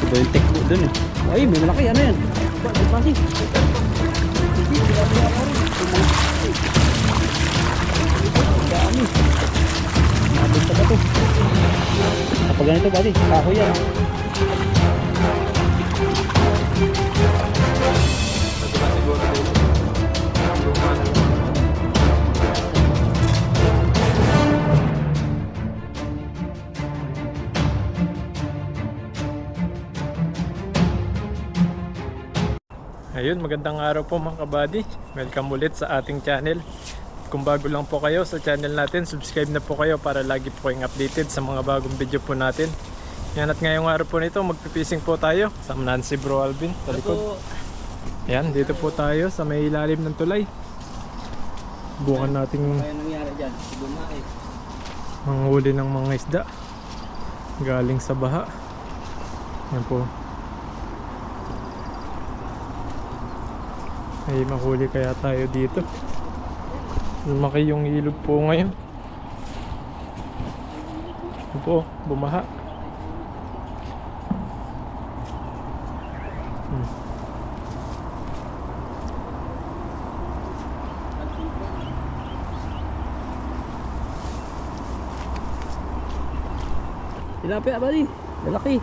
Iba yung tekbo dun eh. Ay, may malaki. Ano yan? Pasi. Dami. Nabunta ba ito? Kapag ganito ba di? Kahoy yan. Ayun, magandang araw po mga kabady. Welcome ulit sa ating channel. Kung bago lang po kayo sa channel natin, subscribe na po kayo para lagi po kayong updated sa mga bagong video po natin. Yan, at ngayong araw po nito, magpipising po tayo. Sama natin si Bro Alvin sa likod. Yan, dito po tayo sa may ilalim ng tulay. Bukan nating Ano nangyari dyan? Bumae. manghuli ng mga isda galing sa baha. Yan po. Ay, mahuli kaya tayo dito. Lumaki yung ilog po ngayon. Yan po, bumaha. Tilapia ba di? Lalaki.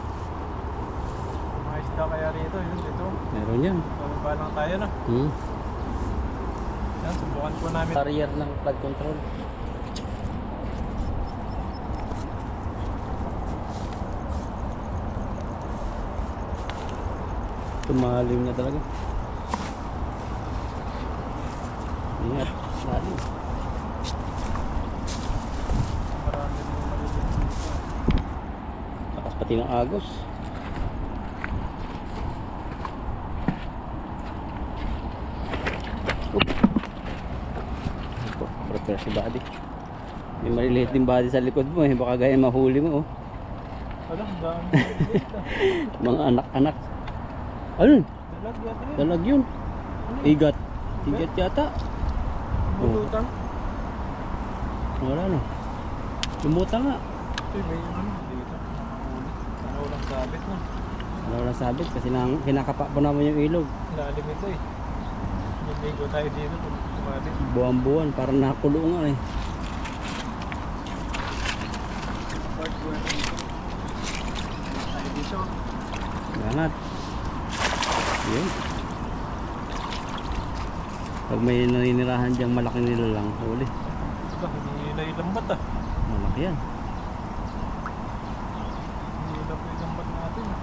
Mga isda kaya rito, yun dito. Meron yan. Bababa lang tayo na. Yan, subukan po namin. Barrier ng flood control. Tumalim na talaga. Ingat. Lalim. Marami din maliliit dito. Takas pati ng agos. Prepare si body. May maliliit din body sa likod mo eh. Baka gaya mahuli mo oh. Alam, dami maliliit ah. Mga anak-anak. Ayun, Dalag yata yun. dalag yun. Igat. Igat yata. Bulutang. Wala na. Lumuta nga. Ito may ano dito. Ano lang sabit na. Wala na sabit kasi kinakapa po naman yung ilog. Lalim ito eh. Niligo tayo dito pag tumalim. Buwan-buwan, parang nakulo nga eh. Part 1 dito. Tayo dito. Ganat. Yun. Pag may naninirahan diyang malaking nilalang, huli. Ito, hindi na ilambat ah. Malaki yan. Hindi na po ilambat natin ah.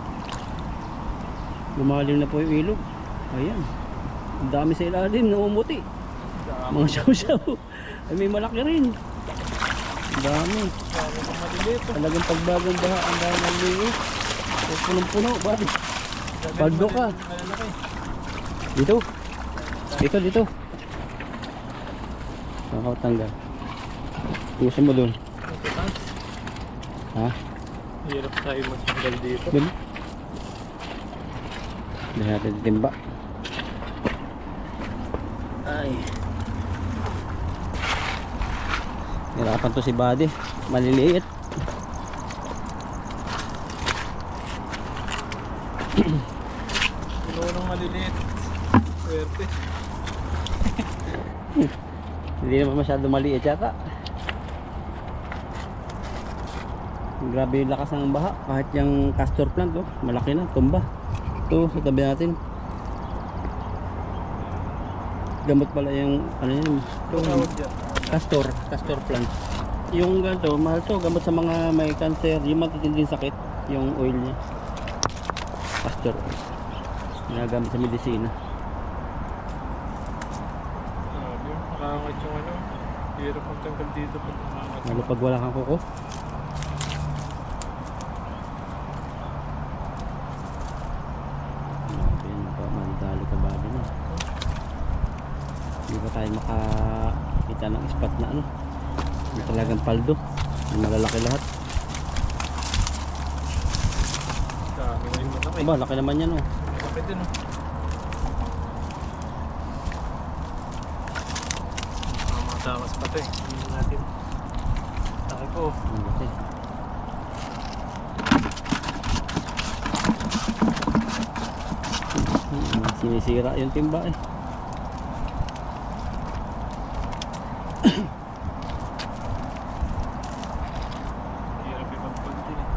Lumalim na po yung ilog. Ayan. Ang dami sa ilalim, namumuti. Dami. Mga siyaw-siyaw. Ay, may malaki rin. Ang dami. Dami pang maliliit ah. Talagang pagbagong baha, ang dami ng liit. Punong-puno, buddy. Dami Paldo ka. malalaki. Dito. Dito. Nakakatanggal. Pusin mo dun. Ito taas. Ha? Hirap tayo magtanggal dito. Dun. Hindi natin timba. Ay. Nirapan to si Buddy. Maliliit. Puno ng maliliit. Swerte. Hindi naman masyado maliit yata. Grabe yung lakas ng baha. Kahit yung castor plant oh, malaki na, tumba. Ito sa tabi natin. Gamot pala yung ano yun, Itong tawag dyan. castor plant. Yung ganito, mahal to, gamot sa mga may cancer, yung matitinding sakit, yung oil niya. Castor oil. Ginagamit sa medisina. Grabe, nakakangat yung ano. Hirap magtanggal dito pag nakakangat. Lalo pag wala kang kuko. Mandali ka ba din eh. Hindi ba tayo makakita ng spot na ano? Yung talagang paldo. Yung malalaki lahat. Dami na yung malaki. Aba, laki naman yan oh. Malaki din oh. Mga tawas pa ito eh. Hindi natin. Laki po. Ang laki. Sinisira yung timba eh. Hirap yung magpunti eh.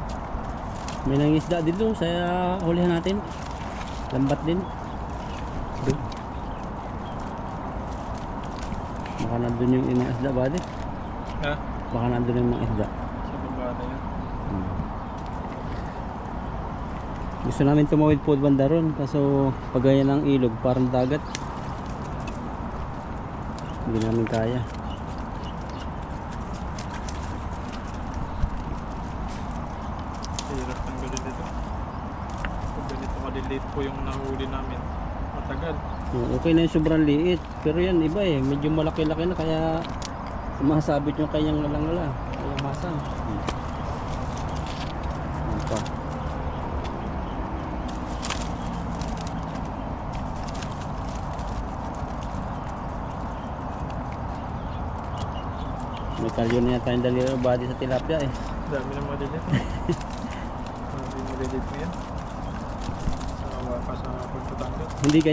May nangisda dito sa hulihan natin. Lambat din. Doon. Baka nandun yung inang isda ba din? Ha? Baka nandun yung mga isda. Sa baba na yun. Gusto namin tumawid po banda ron. Kaso pag ganyan ang ilog parang dagat. Hindi namin kaya. Hirap ng galit dito. Pag ganito kaliliit po yung nahuli namin, matagal. Okay na yung sobrang liit. Pero yan iba eh. Medyo malaki-laki na kaya sumasabit yung kanyang ngala-ngala. Kaya masang. Yan pa. May kalyo na yata yung daliri body sa tilapia eh. Dami ng maliliit. Dami ng maliliit na yan. Sawa ka sa pagpatanggal.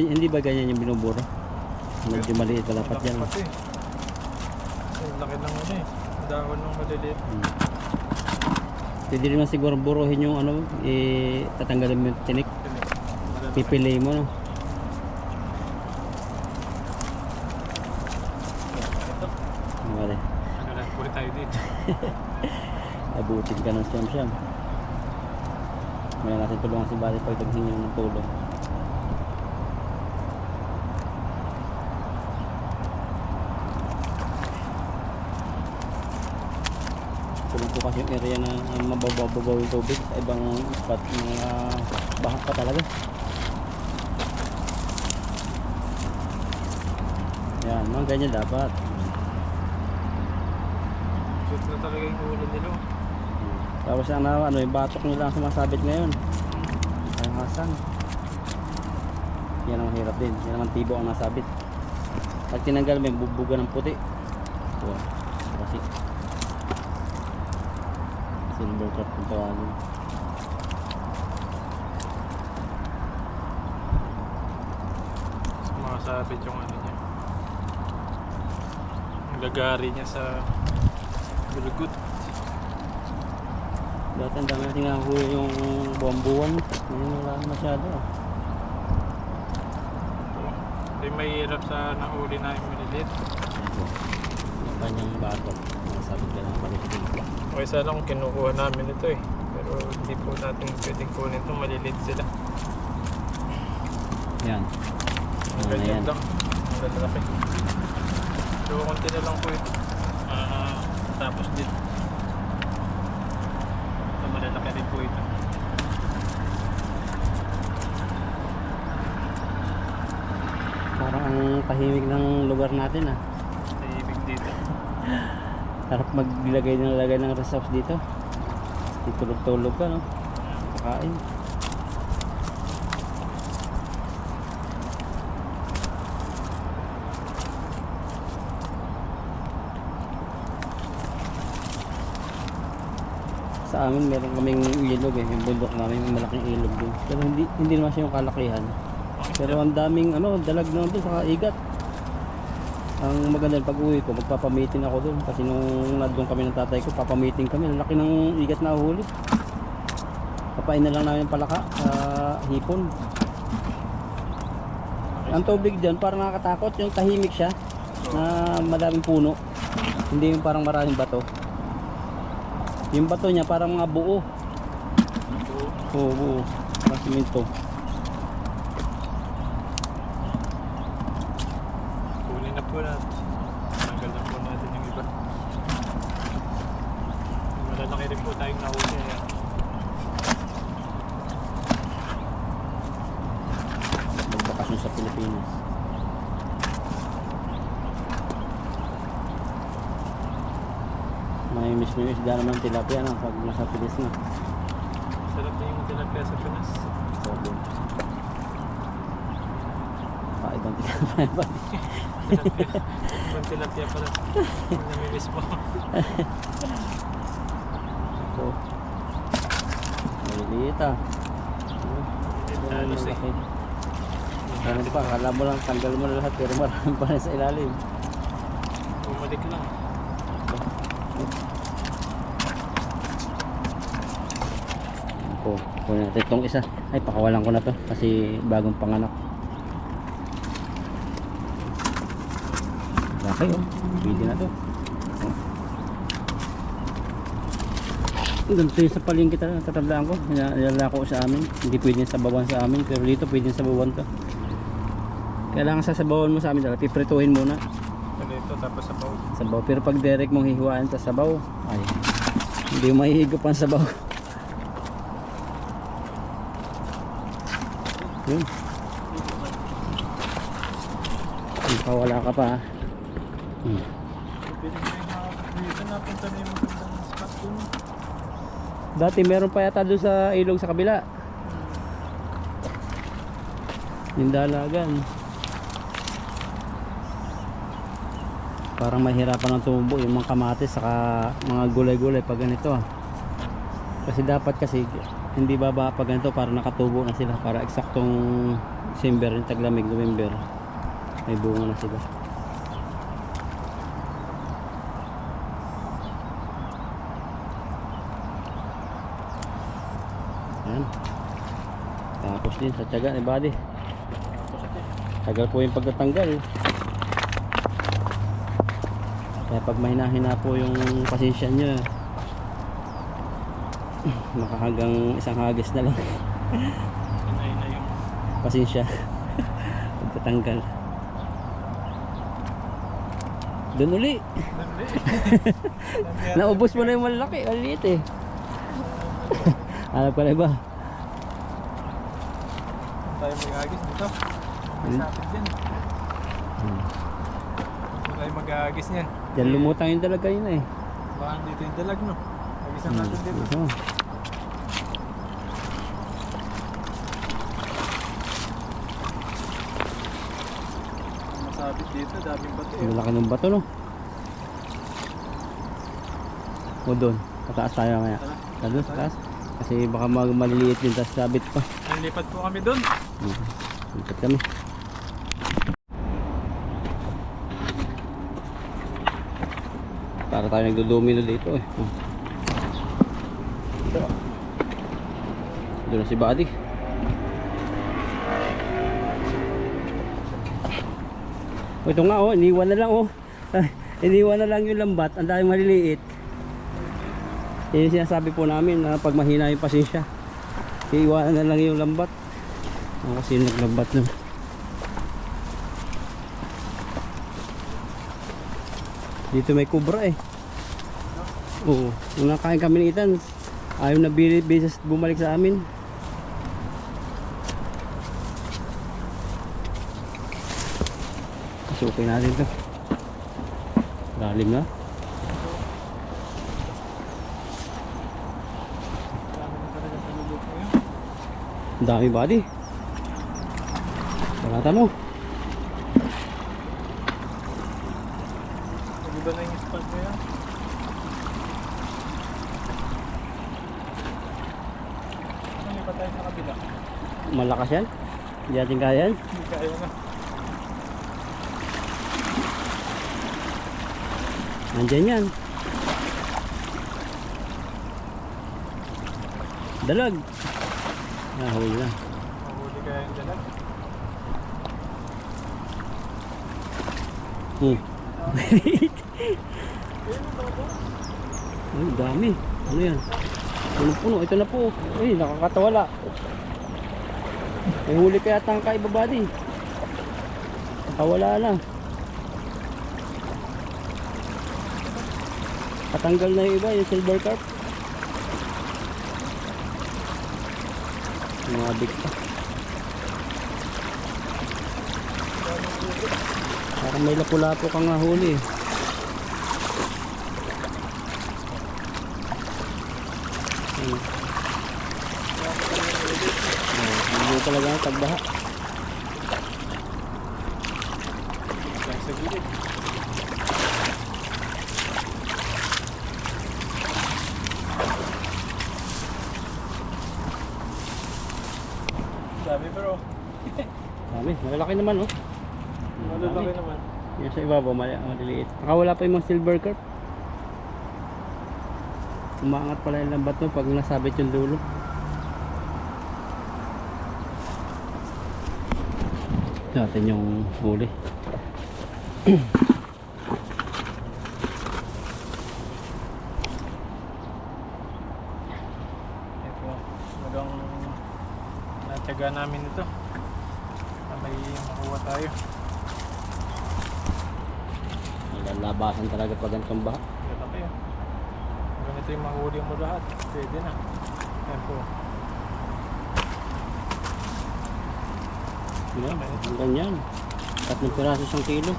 Hindi ba ganyan yung binuburo? Medyo maliit pa dapat yan. Pati. Ang laki ng ano eh. Dahon ng maliliit. Pwede rin man siguro buruhin yung ano, tatanggalin mo yung tinik. Pipili mo no. Mali. Ano lang po tayo dito. Abutin ka ng siyam-siyam. May natin tulungan si Bali pag tagsin niyo ng tulong. Tulong po kasi yung area na mababaw yung tubig sa ibang spot mga baha pa talaga. Yan, mga ganyan dapat. Shoot na talaga yung ulo nila. Tapos ano, yung batok nila ang sumasabit ngayon. Ay hasang. Yan ang hirap din. Yan naman tibo ang nasabit. Pag tinanggal may bubuga ng puti. Ito. Kasi silver cut kung tawagin. Sumasabit yung ano niya. Ang gagari niya sa gulugot. Dati ang dami natin nakakuha yung buwan-buwan. Ngayon wala na masyado. Hindi mahirap sa nahuli na yung maliliit. Yung kanyang batok. Nasabit ka ng palitin. Okay, sana kung kinukuha namin ito eh. Pero hindi po natin pwedeng kunin ito. Maliliit sila. Yan. Ang Ano ganyan yan? lang. Ang lalaki. So, konti na lang po ito. Tapos din. So, malalaki rin po ito. Parang ang tahimik ng lugar natin ah. Tahimik dito. Harap maglagay ng rest house dito. Tulog-tulog ka no. Kakain. Sa amin meron kaming ilog eh, yung bundok namin may malaking ilog din. Pero hindi naman siya yung kalakihan. Pero ang daming dalag na doon saka igat. Ang maganda pag uwi ko, magpapamiting ako doon kasi nung nandun kami ng tatay ko, papamiting kami. Ang laki ng igat na huli. Papain na lang namin palaka sa hipon. Ang tubig diyan parang nakakatakot, yung tahimik siya na madaming puno. Hindi yung parang maraming bato. Yung bato niya parang mga buo. Oo, buo. Parang simento. Kunin na po natin. Tanggal na po natin yung iba. Malalaki rin po tayong nahuli. Magbakasyon sa Pilipinas. May miss mo yung isda naman tilapia na pag nasa Pilis na. Sarap na yung tilapia sa Pinas. Sobo. Ibang tilapia ba? Tilapia. Ibang tilapia pala. Namimiss mo. Ito. Maliliit ah. Halos eh. Ano di pa, akala mo lang tanggal mo na lahat pero marami pa rin sa ilalim. Bumalik lang. Po, kunin natin itong isa. Ay, pakawalan ko na to kasi bagong panganak. Laki oh, pwede na to. Ganito yung sa palengke tatablaan ko. Nilalako sa amin. Hindi pwede sa bawan sa amin. Pero dito pwede sa bawan to. Kailangan sasabawan mo sa amin. Piprituhin muna. Ganito tapos sa baw. Sabaw. Pero pag direct mong hihiwaan sa sabaw, ay hindi mo mahihigop ang sabaw. Yun. Wala ka pa. Dito napunta na yung magandang spot dun. Dati meron pa yata doon sa ilog sa kabila. Yung dalagan. Parang mahirapan ng tumubo yung mga kamatis saka mga gulay-gulay pag ganito ah. Kasi dapat kasi hindi baba pag ganito para nakatubo na sila para eksaktong December, yung taglamig November may bunga na sila. Yan. Tapos din sa tiyaga ni buddy. Tagal po yung pagtatanggal. Kaya pag mahina-hina po yung pasensya nyo, makahagang isang hagis na lang. Sanay na yung Pasensya. Pagtatanggal. Doon uli. Naubos mo na yung malaki. Maliit eh. Alam ka na ba? tayo mag-agis dito. Masapit din. Tayo mag-agis niyan. Diyan lumutang yung dalaga yun eh. Baka dito yung dalag no. Agisan natin dito. Ito. Masapit dito. Daming bato eh. Ang laki ng bato no. O doon. Pataas tayo kaya. Doon sa taas. Kasi baka maliliit din tapos sabit pa. Nalipat po kami doon. Lipat kami. Para tayo nagdo-domino dito eh. Doon na si buddy. Ito nga oh, iniwan na lang oh. Iniwan na lang yung lambat, ang daming maliliit. Yun yung sinasabi po namin na pag mahina yung pasensya, iiwanan na lang yung lambat. Kasi naglambat nun. Dito may kubra eh. Oo, nung nakain kami ng itan, ayaw na bisis bumalik sa amin. Pasukin natin to. Lalim na. Ang dami buddy. Balatan mo. Iba na yung spot mo yan. Ano pa tayo sa kabila? Malakas yan. Hindi natin kaya yan. Hindi kaya na. Nandyan yan. Dalag. Huli na. Mahuli kaya yung dalag. Ay, dami. Ano yan? Puno-puno. Ito na po. Ay, nakakatawala. May huli kaya tangka iba buddy. Nakawala na. Katanggal na yung iba, yung silver carp. Mga big pa. Parang may lapu-lapo kang huli. Hindi talaga ang tagbaha. Sa gilid. Sabi bro. Dami, malalaki naman oh. Malalaki naman. Yan sa ibabaw, maliliit. Nakawala pa yung mga silver carp. Umaangat pala yung lambat mo pag nasabit yung dulo. Natin yung huli. Ito, magang natyaga namin ito. May makuha tayo. Lalabasan talaga pag ganitong baha. Lalaki yun. Ganito yung mahuli mo lahat. Pwede na. Ayan po. Yan, ang ganyan. 3 piraso 1 kilo.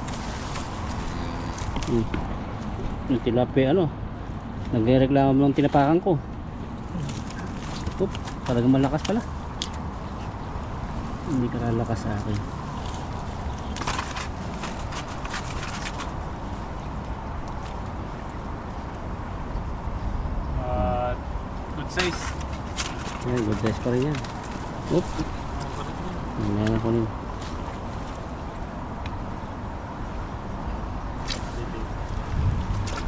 Yung tilapia ano, nagrereklamo ng tinapakan ko. Oop, talagang malakas pala. Hindi ka lalakas sa akin. Good size. Yan, good size pa rin yan. Oop, yan ako rin.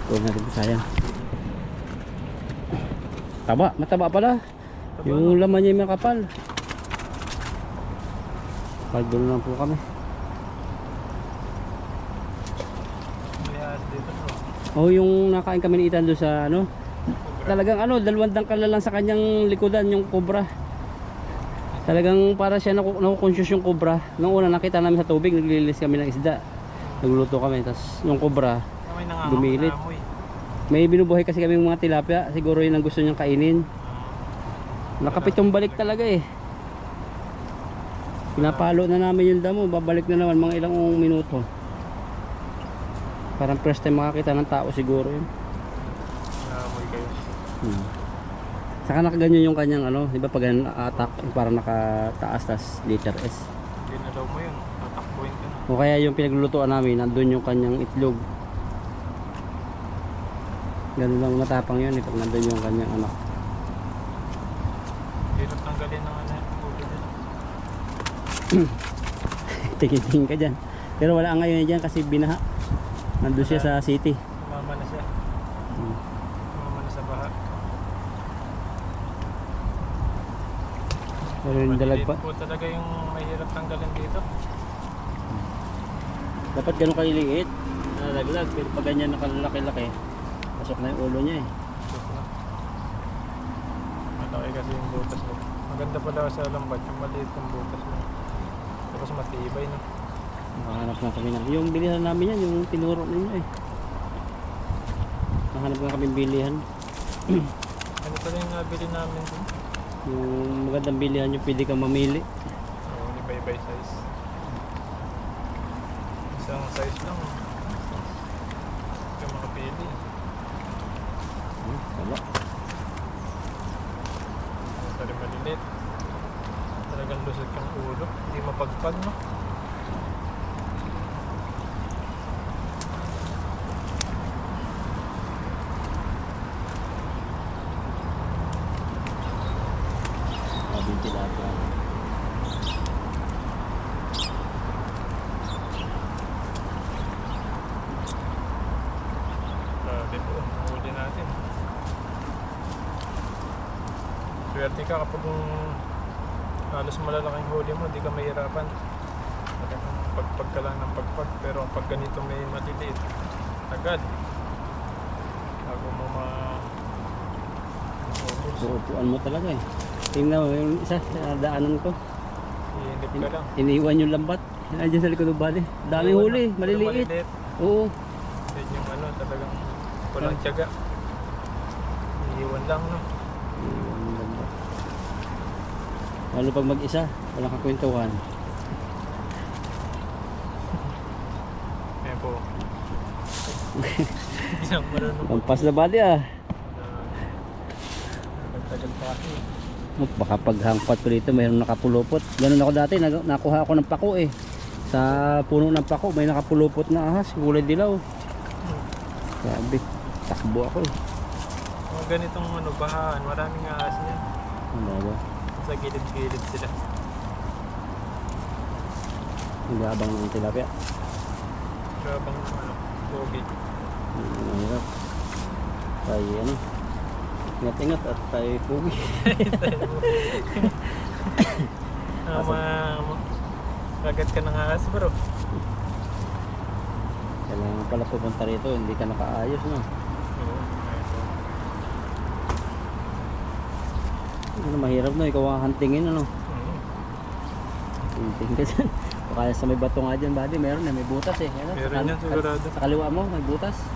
Ito natin ito, sayang. Taba, mataba pala. Yung laman niya yung makapal. Pagdulo lang po kami. Oh, yung nakain kami ni Ethan doon sa ano. Talagang ano, 2 dangkal na lang sa kanyang likodan yung cobra. Talagang para siya naku-conscious yung cobra. Nung una nakita namin sa tubig, naglilis kami ng isda. Nagluluto kami, tapos yung cobra gumilit. May binubuhay kasi kami mga tilapia, siguro yun ang gusto niyang kainin. Nakapitong balik talaga eh. Pinapalo na namin yung damo, babalik na naman mga ilang minuto. Parang first time makakita ng tao siguro yun. Naamoy kayo. Saka nakaganyan yung kanyang ano, di ba pag attack, parang nakataas tas letter S. Hindi na daw mo yun, tatakbuhin ka na. O kaya yung pinaglulutuan namin, nandun yung kanyang itlog. Ganun lang matapang yun eh, pag nandun yung kanyang anak. Hirap tanggalin ng ano, ulo nila. Tingin-tingin ka dyan. Pero wala ngayon dyan kasi binaha. Nandun siya sa city. Sumama na siya. Sumama na sa baha. Pero yung dalag pa. Maliliit po talaga yung mahirap tanggalin dito. Dapat ganun kaliliit. Nalaglag. Pero pag ganyan nakalaki-laki, pasok na yung ulo niya eh. Malaki kasi yung butas mo. Maganda pala sa lambat yung maliit yung butas mo. Tapos matibay na. Nakahanap na kami na. Yung bilihan namin yan, yung tinuro ninyo eh. Nakahanap na kami bilihan. Ano pala yung nabili namin dun? Yung magandang bilihan yung pwede kang mamili. Oo, iba-iba yung size. Isang size lang. Yung mga pili. Wala. Pero malilit. Talagang lusot yung ulo. Hindi mapagpag, no? Sabi tilapia. Grabe po. Huli natin. Swerte ka kapag halos malalaking huli mo, hindi ka mahirapan. Talagang pagpag ka lang ng pagpag. Pero pag ganito may maliliit, agad. Bago mo ma-focus, Uupuan mo talaga eh. Tingnan mo yung isa, daanan ko. iinip ka lang. Iniwan yung lambat. Nandiyan sa likod ng bali. Daming huli, Pero maliliit. maliliit. Oo. Yun yung ano, talagang walang tiyaga. Iiwan lang, no? Iniwan yung lambat. Lalo pag mag-isa, walang kakwentuhan. Ayan po. Hindi lang marunong. Pampas na bali ah. Nagtagal pa kasi. Oh, baka paghangpat ko dito mayroong nakapulupot. Ganun ako dati, nakuha ako ng pako eh. Sa puno ng pako may nakapulupot na ahas, kulay dilaw. Sabi, takbo ako eh. Mga ganitong ano, bahaan, maraming ahas niya. Ano ba? Sa gilid-gilid sila. Hindi abang ng tilapia. Grabang ano, pogi. Mahirap. Tayo ano. Ingat-ingat at tayo pugi. Kagat ka ng ahas bro. Kailangan pala pupunta rito, hindi ka nakaayos no. Oo. Ano, mahirap no, ikaw ang huntingin ano. Hunting ka dyan. O kaya sa may bato nga dyan, buddy, meron na, may butas eh. Ano? Meron yan, sigurado. Sa kaliwa mo, may butas.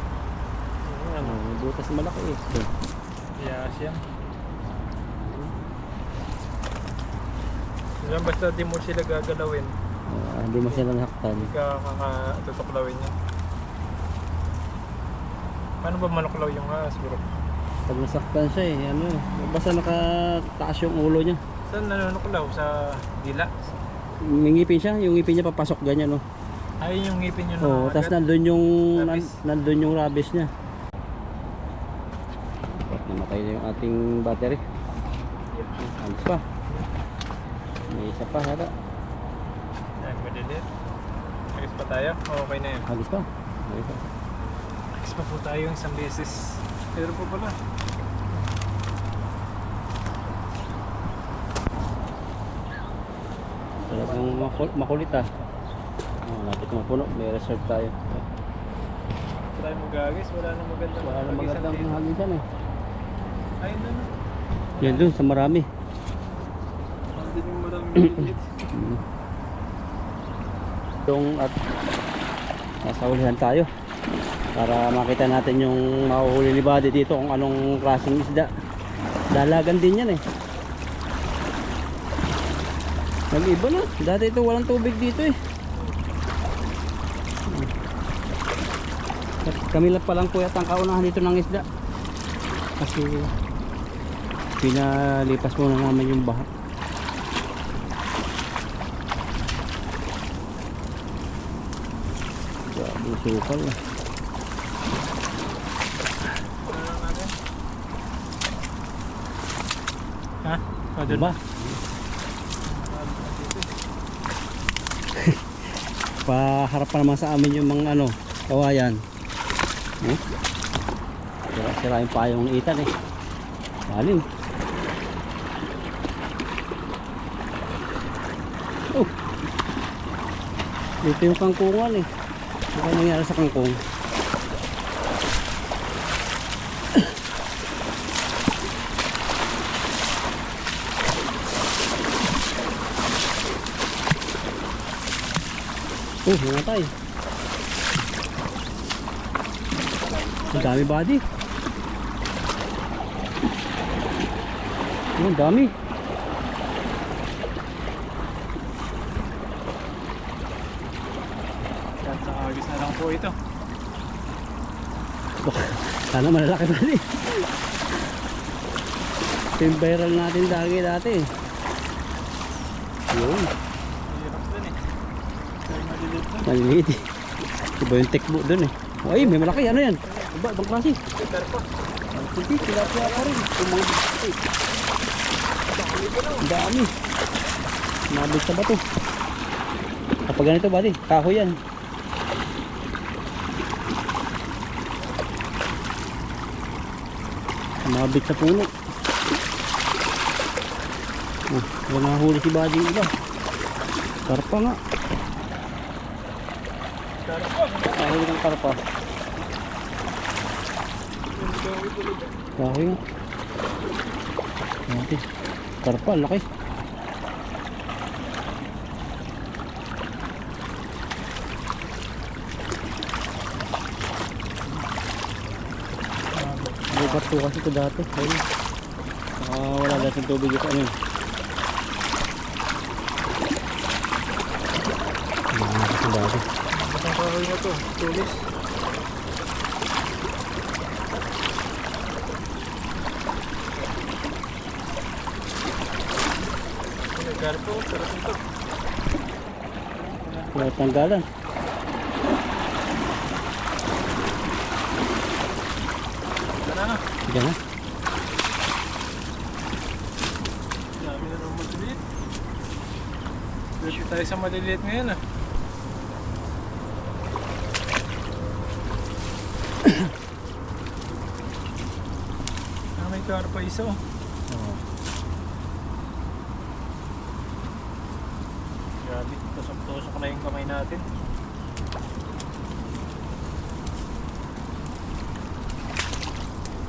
Ano? May butas na malaki eh. Yes yan. Yan, basta di mo sila gagalawin. Hindi mo sila nasaktan. Hindi ka kakatutuklawin yan. Paano ba manuklaw yung ahas bro? Pag nasaktan siya eh, ano, basta nakataas yung ulo niya. Saan nanunuklaw? Sa dila? May ngipin siya, yung ngipin niya papasok ganyan no. Ay, yung ngipin yun Oo, tapos nandun yung rabies niya. Namatay na yung ating battery. Alis pa. May isa pa hata. Yan, madilit. Agis pa tayo? Okay na yun. Alis pa. Alis pa. Agis pa po tayo isang beses. Pero po pala. Talagang makulit ah. Natin mapuno, may reserve tayo. Tayo mag-agis, wala na magandang Wala na magandang dito. hangin dyan eh. Ayun na. Yan dun, sa marami. Andun yung maraming maliit. Yung at nasa ulihan tayo para makita natin yung mahuhuli ni Buddy dito kung anong klaseng isda. Dalagan din yan eh. Nag-iba na. Dati ito walang tubig dito eh. Kami lang palang po yata ang kaunahan dito ng isda. Kasi pinalipas muna namin yung baha. Grabe yung sukal eh. Ha? Padol Diba? Paharap pa naman sa amin yung mga ano, kawayan. Sira yung payong ni Ethan eh. Galing. Oh. Dito yung kangkungan eh. Ano nangyari sa kangkong? Namatay. Ang dami Buddy. Ang dami. Yan, sa agis na lang po ito. Sana malalaki Buddy. Ito yung viral natin dati. Yun. Hirap dun eh. Kaya maliliit dun. Maliliit eh. Iba yung tekbo dun eh. Ay, may malaki. Ano yan? Iba, ibang klase. Pero po. Hindi, tilapia pa rin. Ang dami. Nabig sa bato. Kapag ganito Buddy, kahoy yan. Nabig sa puno. Wala nahuli si Buddy yung iba. Karpa nga. Pero po. Nahuli ng karpa. Kahoy nga. Natin. Karpa, laki. Lubat to kasi ito dati. Ayun. Wala dati tubig ito. Ano yun? Wala kasi dati. Batang kahoy na to. Tulis. Garpo, sarap ito. Wala tanggalan. Tara na. Diyan na. Dami na ng maliliit. Dito tayo sa maliliit ngayon ah. May car pa isa oh. Oo. Grabe, tusok-tusok na yung kamay natin.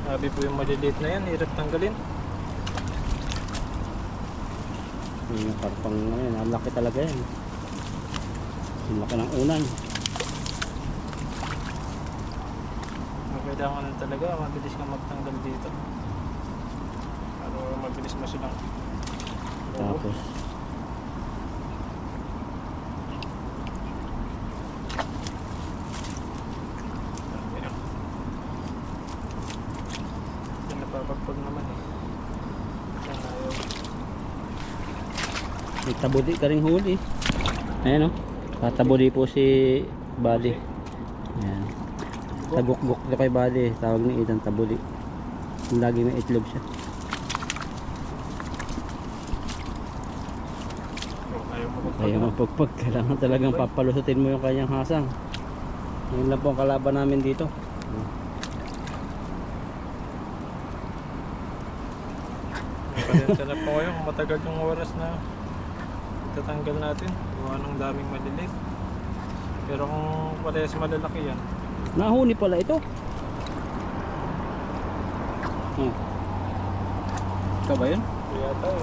Sabi po yung maliliit na yan, hirap tanggalin. Yung karpang ano yan, ang laki talaga yan. Ang laki ng unan. Kailangan na talaga, mabilis ka magtanggal dito. Pero mabilis mo silang Tapos yan napapagpag naman eh. Yan ayaw. may tabudi ka ring huli. Ayan o. Tatabudi po si Buddy. Ayan. Tagukguk na kay Buddy. Tawag ni Ethan tabudi. Lagi may itlog siya. Ayaw mo magpag. Ayaw mapagpag. Kailangan talagang papalusutin mo yung kanyang hasang. Yun lang po ang kalaban namin dito. Pasensya na po kayo kung matagal yung oras na tatanggal natin. Gawa ng daming maliliit. Pero kung parehas malalaki yan, Nahuni pala ito. Ikaw ba yun? kaya tayo.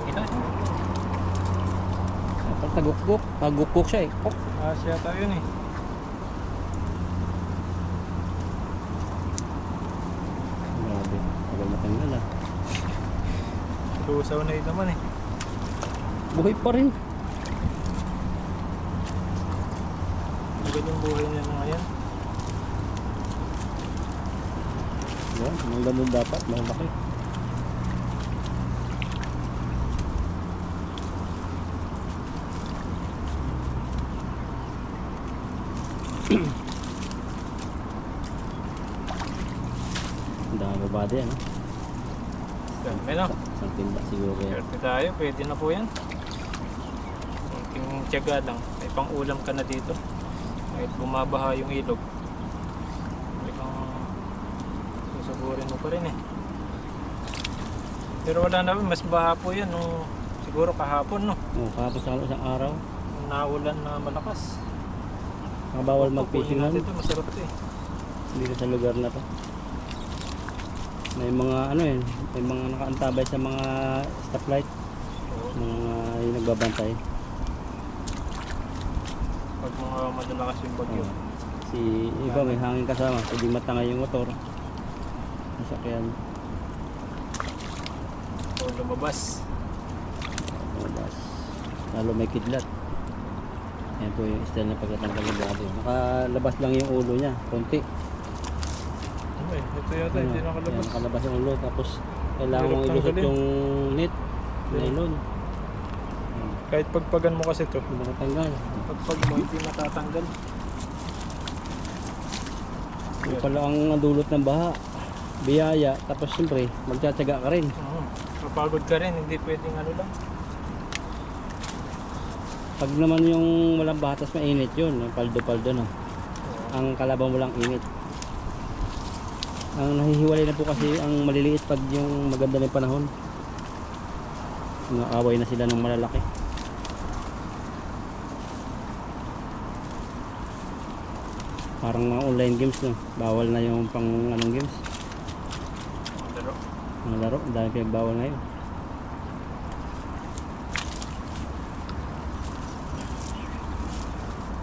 Tagukguk. Tagukguk siya eh. Oh. Siya tayo yun eh. Grabe. Tagal matanggal ah. Lusaw na yun naman eh. Buhay pa rin. Maganda yung buhay niya na ngayon. Yan, mga ganun dapat, malaki. Ang dami babade yan, no? Dami na. Isang timba siguro yan. Swerte tayo, pwede na po yan. Kunting tiyaga lang, may pang ulam ka na dito. Kahit bumabaha yung ilog. Talagang susugurin mo pa rin eh. Pero wala naman, mas baha po yan nung siguro kahapon no. Oh, kapos sa isang araw, Nung naulan na malakas. mga bawal mag-fishing natin nun ito, masarap ito eh. dito sa lugar na to. May mga ano yun, may mga nakaantabay sa mga stoplight, Oo. mga yung nagbabantay. Pag mga malalakas yung bagyo. Oh. Si iba may hangin kasama, hindi matangay yung motor. Masakyan. O lumabas. Labas. Lalo may kidlat. Yan po yung style na pagkatanggal ng body. Nakalabas lang yung ulo niya, konti. Ano eh, ito yata hindi Yan, nakalabas. nakalabas yung ulo, tapos kailangan Hirap mong ilusot tanggalin. yung net, nylon. Kahit pagpagan mo kasi ito, Hindi nakatanggal. pagpag mo hindi matatanggal. Yung pala ang dulot ng baha, biyaya, tapos siyempre magtsatsaga ka rin. Mapagod ka rin, hindi pwedeng ano lang. Pag naman yung walang baha, tapos mainit yun, yung paldo-paldo no. Ang kalaban mo lang init. Ang nahihiwalay na po kasi ang maliliit pag yung maganda na yung panahon. Naaway na sila ng malalaki. Parang mga online games no. Bawal na yung pang anong games. Pero Mga laro, ang dami pinagbawal ngayon.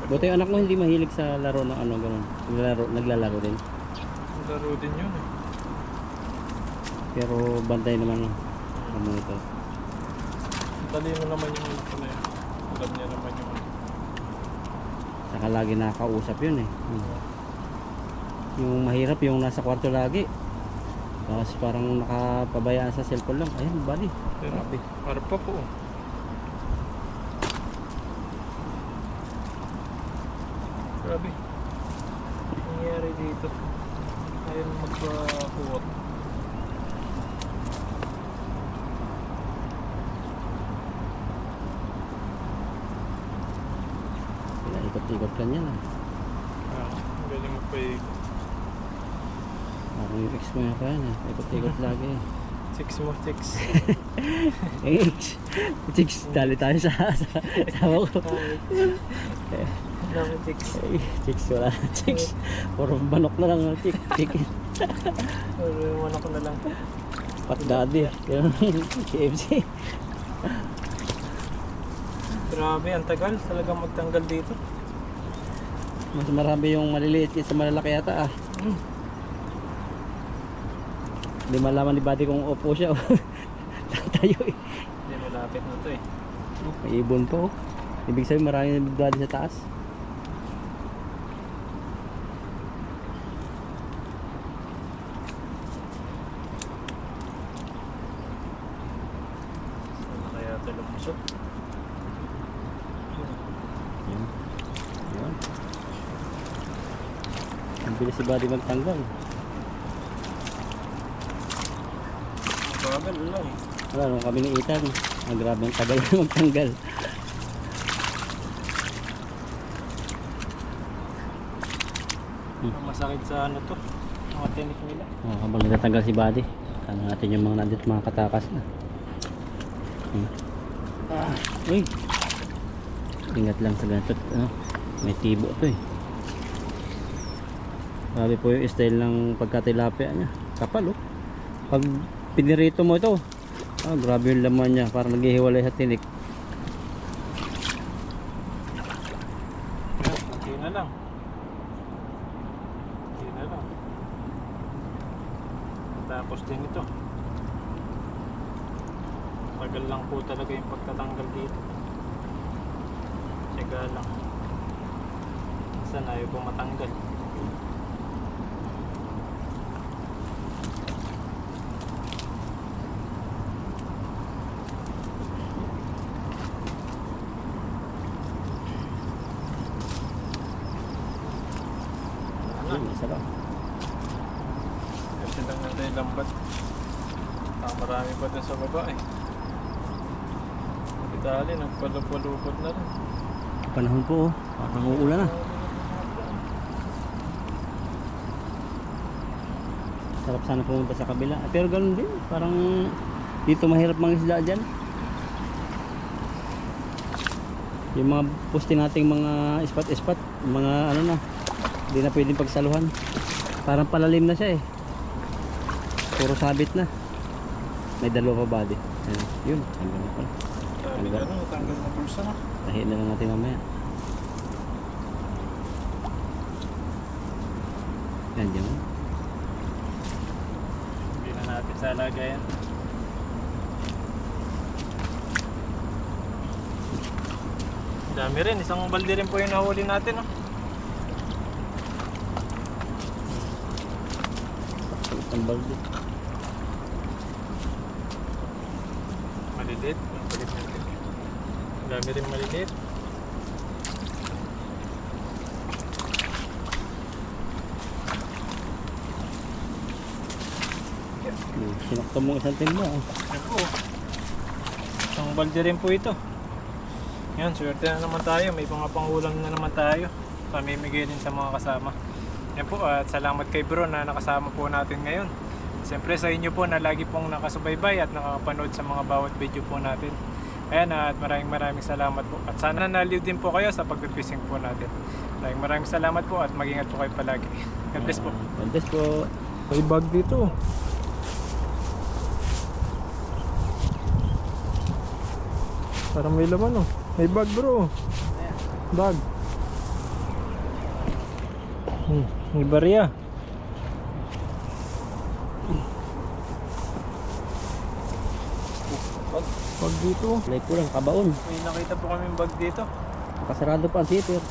Buti yung anak mo hindi mahilig sa laro ng ano ganun. Naglalaro din. laro din yun eh. Pero bantay naman ng monitor. Talino naman yung ito na yun. Alam niya naman yung ano. Saka lagi nakakausap yun eh. Yung mahirap yung nasa kwarto lagi. Tapos parang nakapabayaan sa cellphone lang. Ayun, bali. Grabe. Harap pa po. Grabe. Nangyayari dito. Ayaw magpapuot. Pinaikot-ikot ka niya na. Galing magpaikot. Yung ex mo yan pa yan. Ikot-ikot lagi. 6 mo, 6. Ex. Chicks, dali tayo sa asawa ko. Dami 6. Ay, chicks, wala na chicks. Puro manok na lang. Chicken. Pero yung anak ko na lang. Pat daddy. KFC. Grabe, ang tagal. Talagang magtanggal dito. Mas marami yung maliliit kaysa malalaki yata ah. Hindi malaman ni Buddy kung upo siya. Tayo eh. Hindi, malapit na to eh. May ibon po. Ibig sabihin marami na Buddy sa taas. Saan na kaya ito lumusot? Yan. Yan. Ang bilis si Buddy magtanggal. Bagal lang eh. Wala nung kami ni Ethan. Ang grabe ang tagal na magtanggal. Ang masakit sa ano to, mga tinik nila. Habang natatanggal si Buddy, ano natin yung mga nandito mga katakas na. Uy! Ingat lang sa ganito. May tibo to eh. Grabe po yung style ng pagkatilapia niya. Kapal oh. Pag pinirito mo ito, grabe yung laman niya. Parang naghihiwalay sa tinik. Hindi na lang. Hindi na lang. Tapos din ito. Tagal lang po talaga yung pagtatanggal dito. Tiyaga lang. Minsan ayaw po matanggal. Isa lang. Kasi lang natin yung lambat. Marami pa dun sa baba eh. Itali, nagpalupalupot na rin. Panahon po oh. Parang uulan na. Sarap sana pumunta sa kabila. Pero ganun din. Parang dito mahirap mangisda dyan. Yung mga poste nating mga spot-spot. Mga ano na. Hindi na pwedeng pagsaluhan. Parang palalim na siya eh. Puro sabit na. May dalawa pa Buddy. Ayan. Yun. Tanggal na pala. Sabi na rin, natanggal na pulsa na. Tahiin na lang natin mamaya. Yan dyan. Hindi na natin sa lagayan. Dami rin, isang balde rin po yung nahuli natin. Oh. Ang balde. Maliliit, ang kulit natin. Dami rin maliliit. Sinakta mo isang timba. Yan po. Isang balde rin po ito. Yan, swerte na naman tayo. May mga pangulam na naman tayo. Pamimigay din sa mga kasama. Yan po, at salamat kay bro na nakasama po natin ngayon. Siyempre sa inyo po na lagi pong nakasubaybay at nakapanood sa mga bawat video po natin. Ayan, at maraming salamat po. At sana naliw din po kayo sa pag-fishing po natin. Maraming salamat po at mag-ingat po kayo palagi. God bless po. God bless po. May bag dito. Parang may laman oh. May bag bro. Bag. May barya. Bag dito. Like ko lang, kabaon. May nakita po kami bag dito. Nakasarado pa ang zipper.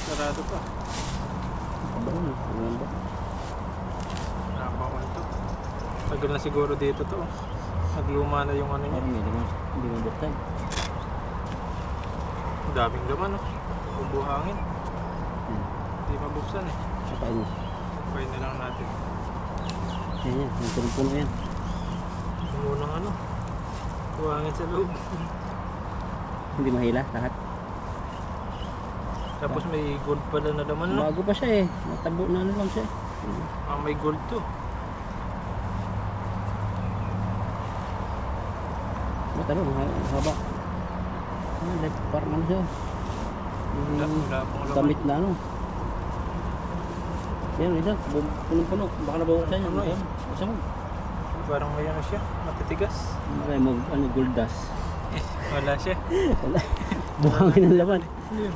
Sarado pa. Kabaon. Ayan ba? Nakakawal to. Tagal na siguro dito to. Nagluma na yung ano niya. Parang hindi mo buktan. Ang daming laman oh. Bubuhangin. Hindi mabuksan eh. Saka ano. Pwede na lang natin. Yan yan. Yung puno yan. Yung unang ano. Buhangin sa loob. Hindi mahila lahat. Tapos may gold pala na laman no. Bago pa siya eh. Natabo na ano lang siya. Ah, may gold to. Matalo, haba. Like, parang ano siya. Wala pong laman. Damit na ano. Yan, isa, punong-puno. Baka nabawaksan yan. Ano eh? Basta mo. Parang may ano siya, matitigas. Ano, gold dust. Wala siya. Wala. Buhangin ang laman. Ano yun?